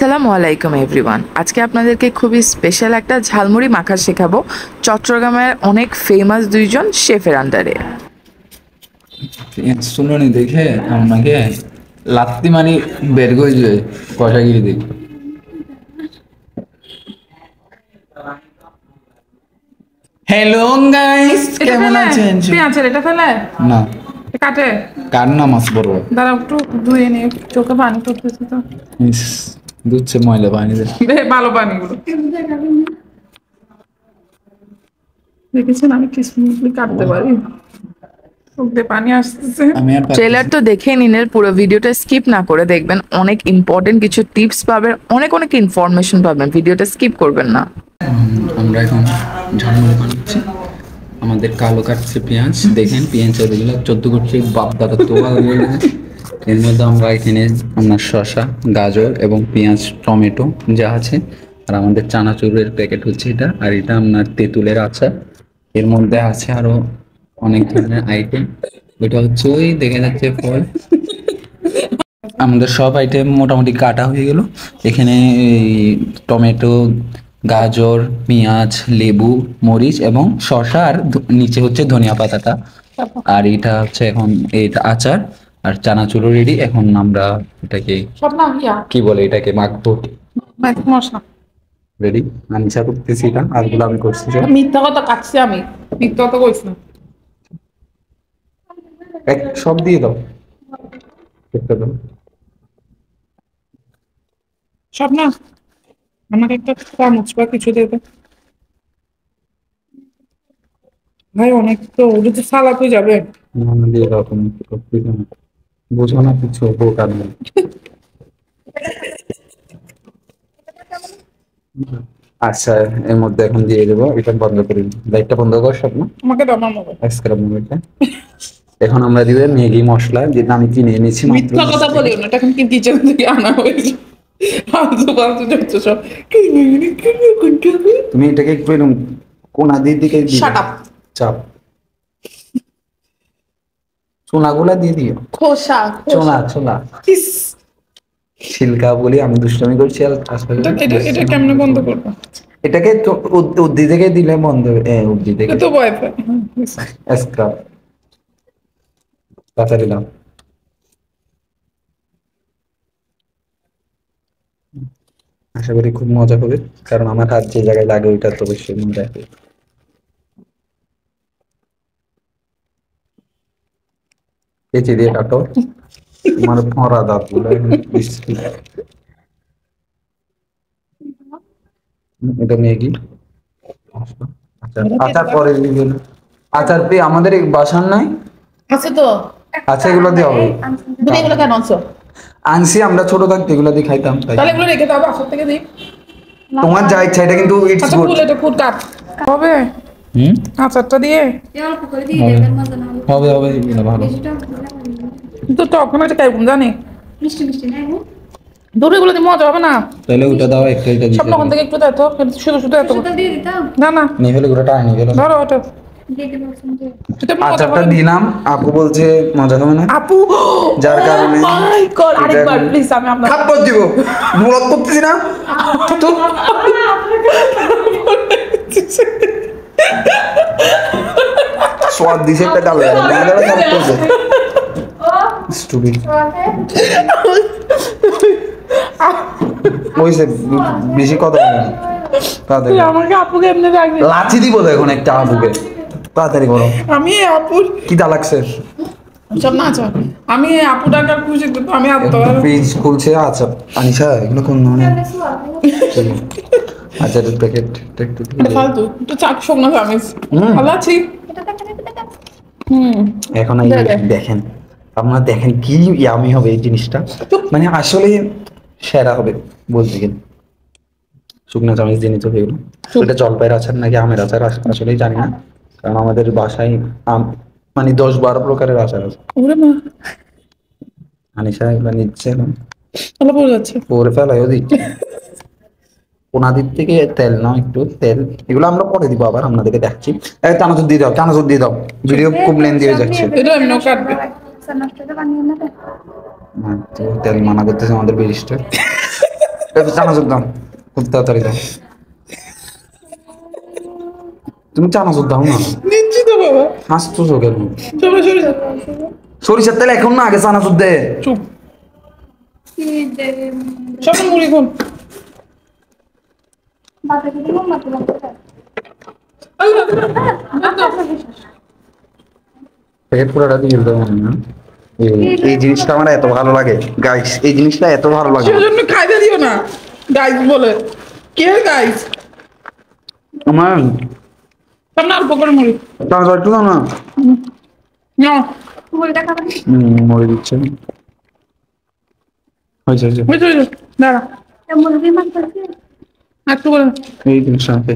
আসসালামু আলাইকুম এভরিওয়ান। আজকে আপনাদেরকে খুবই স্পেশাল একটা ঝালমুড়ি মাখা শেখাবো চট্টগ্রামের অনেক ফেমাস দুইজন শেফের আন্ডারে। শুনুনি দেখে আমাকে লাত্তি মানে বের করে যায় কষাগিরি দেখে। হ্যালো গাইস, কেমন আছেন? পেঁয়াজের এটা ফেলে না, কাটে কার না মাছ পড়বো? দাঁড়া একটু ধুয়ে নিয়ে চোখে পানি পড়তেছে তো ইস, দুধছে ময়লা পানি দে। ভালো পানিগুলো দেখেছেন আমি কি স্মুথলি কাটতে পারি। চোখ দিয়ে পানি আসতেছে। আমি আর ট্রেলার তো দেখেই নিন, পুরো ভিডিওটা স্কিপ না করে দেখবেন, অনেক ইম্পর্টেন্ট কিছু টিপস পাবেন, অনেক অনেক ইনফরমেশন পাবেন, ভিডিওটা স্কিপ করবেন না। আমরা এখন ঝালমুড়ি বানাচ্ছি। আমাদের কালো কাটছে পেঁয়াজ, দেখেন পেঁয়াজ এগুলো 14 করছে, বাপ দাদা তোলা হয়ে গেছে। এর মধ্যে আমরা এখানে আপনার শসা, গাজর এবং পেঁয়াজ, টমেটো যা আছে, আর আমাদের চানাচুরের প্যাকেট হচ্ছে এটা, আর এটা আপনার তেঁতুলের আচার। এর মধ্যে আছে আরো অনেক ধরনের আইটেম। ওইটা হচ্ছে ওই দেখা যাচ্ছে ফল। আমাদের সব আইটেম মোটামুটি কাটা হয়ে গেল। এখানে এই টমেটো, গাজর, পেঁয়াজ, লেবু, মরিচ এবং শসা, আর নিচে হচ্ছে ধনিয়া পাতাটা। আর এটা হচ্ছে এখন এটা আচার, আর চানাচুরও রেডি। এখন আমরা এটাকে সব নাম কি বলে, এটাকে মাখবো। মশলা রেডি, আনিসা করতেছি না, আরগুলো আমি করছি সব। মিথ্যা কথা কাটছি আমি, মিথ্যা কথা কইছি না। সব দিয়ে দাও, একটা দাও। সব না, আমাকে একটা চামচ বা কিছু দেবে ভাই। অনেক তো যদি সালাদ হয়ে যাবে। না না, দিয়ে দাও তুমি, করতেছি না। বোঝো না কিছু, বোকা নেই। আচ্ছা, এর মধ্যে এখন দিয়ে দেবো। এটা বন্ধ করি, লাইটটা বন্ধ কর স্বপ্ন। আমাকে দাও না মোবাইল। আজকের মোবাইলটা। এখন আমরা দিব ম্যাগি মশলা, যেটা আমি কিনে এনেছি মাত্র। মিথ্যা কথা বলিও না, এটা এখন কি কিচেন থেকে আনা হয়েছে। ফালতু ফালতু যাচ্ছে সব। তুমি এটাকে একটু এরকম কোনা দিকে দিবে। Shut up. চাপ, চোনাগুলা দিয়ে দিও। খোসা চোনা চোনা ইস, ছিলকা বলি, আমি দুষ্টামি করছি আর আসলে এটা কেমনে বন্ধ করবো? এটাকে তো উদ্দি থেকে দিলে বন্ধ হবে। উদ্দি থেকে এটা তো ওয়াইফাই। স্ক্রাব কথা দিলাম। আশা করি খুব মজা হবে, কারণ আমার হাত যে জায়গায় লাগে ওইটা তো অবশ্যই মজা হবে। কেচি দিয়ে কাটো, আমার ফরা দাঁত গুলো এটা ম্যাগি। আচ্ছা আচ্ছা, পরে দিবেন। আচার পেয়ে আমাদের এই বাসার নাই। আছে তো। আচ্ছা, এগুলো দিয়ে হবে। তুমি এগুলো কেন আনছো? আনছি, আমরা ছোট থাকতে এগুলো দিয়ে খাইতাম, তাই। তাহলে এগুলো রেখে দাও, বাসা থেকে দিই। তোমার যা ইচ্ছা, এটা কিন্তু ইটস আচ্ছা গুড। ফুল, এটা ফুল কাট হবে আচারটা দিয়ে। হবে হবে, এগুলো ভালো। তো তখন এটা কেমন জানি মিষ্টি মিষ্টি নাই গো। দূরে গুলো দিয়ে মজা হবে না। তাহলে ওটা দাও, একটা এটা সব দিতে ওখান থেকে একটু দেখো, শুধু শুধু এত সেটা দিয়ে দিতাম। না না নিয়ে ফেলে ওটা টানি গেল। ধরো ওটা। দিয়ে দিতে বলছেন যে এটা মজা আচারটা হবে। দিলাম, আপু বলছে মজা হবে না, আপু যার কারণে মাই গড, আরেকবার প্লিজ। আমি আপনার থাপ্পড় দিব, ব্লক করতেছি না তো। স্বাদ দিছে একটা গালে গালে করতেছে স্টুপিড ওইসে বেশি কথা বলে না। তাড়াতাড়ি তুই আমাকে আপুকে এমনি রাখবি। লাচি দিব তো এখন একটা আপুকে, তাড়াতাড়ি করো। আমি এই আপুর কি দা লাগছে? সব না আচ্ছা, আমি এই আপু টাকার খুশি তো আমি আত্ম ফ্রিজ খুলছে। আচ্ছা আনিশা, এগুলো কোন ধরনের আচারের প্যাকেট? একটু ফালতু তো চাক শোক না আমি ভালো আছি। এখন এই দেখেন, আপনারা দেখেন কি ইয়ামি হবে এই জিনিসটা, মানে আসলে সেরা হবে বলতে গেলে। শুকনো চামচ দিয়ে নিতে হবে এগুলো। এটা জলপাইয়ের আচার নাকি আমের আচার আসলেই জানি না, কারণ আমাদের বাসায় মানে 10-12 প্রকারের আচার আছে। ওরে মা, আনিশা এগুলো নিচ্ছে এখন, ভালো পড়ে যাচ্ছে। পরে ফেলাইও দিচ্ছে। কোনাদিক থেকে তেল নাও, একটু তেল। এগুলো আমরা পরে দিব, আবার আপনাদেরকে দেখছি। চানাচুর দিয়ে দাও, চানাচুর দিয়ে দাও, ভিডিও খুব লেন্দি হয়ে যাচ্ছে। এটা এমনিও কাটবে। স্যার নষ্ট করে বানিয়ে নেবে। তো তেল মানা করতেছে আমাদের ব্যারিস্টার। এটা চানাচুর দাও, খুব তাড়াতাড়ি দাও। তুমি চানাচুর দাও না, দিচ্ছি তো বাবা। হাসতেছো কেন? চলো চলো সরিষার তেল এখন না, আগে চানাচুর দে। চুপ। কি দে সব মুড়ি কোন বাবা কি দিমু মত বলতে পেট পুরোটা দিয়ে দাও না। এই জিনিসটা আমার এত ভালো লাগে গাইস, এই জিনিসটা এত ভালো লাগে। সেজন্য খাইতে দিও না গাইস বলে। কে গাইস? আমার সামনে অল্প করে মুড়ি চানাচুর একটু দাও না। না মুড়িটা খাবেন মরে দিচ্ছে। হয়েছে হয়েছে, বুঝতে পেরেছো? দাঁড়া মুরগি মাংস আছে একটু করে এই জিনিসটা আমাকে,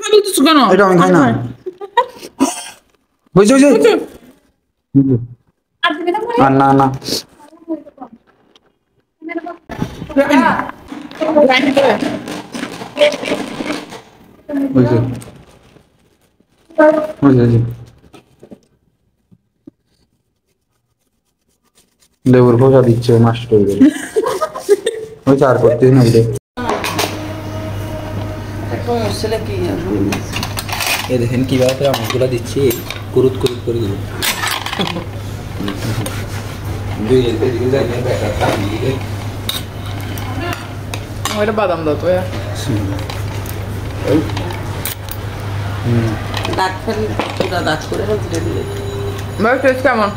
খাবি কিছু কেন? এটা আমি খাই না। হয়েছে হয়েছে। বুঝছো? আর দিবে না মুড়ি আর না না, গ্রাইন্ড করে হয়েছে হয়েছে হয়েছে। লেবুর খোসা দিচ্ছে মাস্টার হয়েছে, আর করতে না বুঝে। এই দেখেন কিভাবে আমগুলো দিচ্ছি, কুরুত কুরুত করে দিল। ওইটা বাদাম দাও তো ভাই টেস্ট কেমন?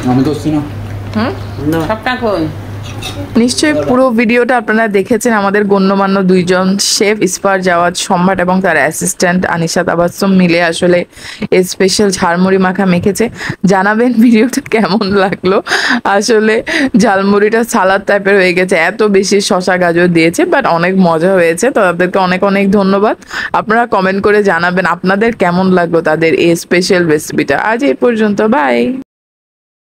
আমি তো না। সবটা খাওয়াই নিশ্চয়ই পুরো ভিডিওটা আপনারা দেখেছেন। আমাদের গণ্যমান্য দুইজন শেফ ইসফার জাওয়াদ সম্রাট এবং তার অ্যাসিস্ট্যান্ট আনিশা তাবাসসুম মিলে আসলে এই স্পেশাল ঝালমুড়ি মাখা মেখেছে। জানাবেন ভিডিওটা কেমন লাগলো। আসলে ঝালমুড়িটা সালাদ টাইপের হয়ে গেছে, এত বেশি শসা গাজর দিয়েছে, বাট অনেক মজা হয়েছে। তো তাদেরকে অনেক অনেক ধন্যবাদ। আপনারা কমেন্ট করে জানাবেন আপনাদের কেমন লাগলো তাদের এই স্পেশাল রেসিপিটা। আজ এই পর্যন্ত, বাই।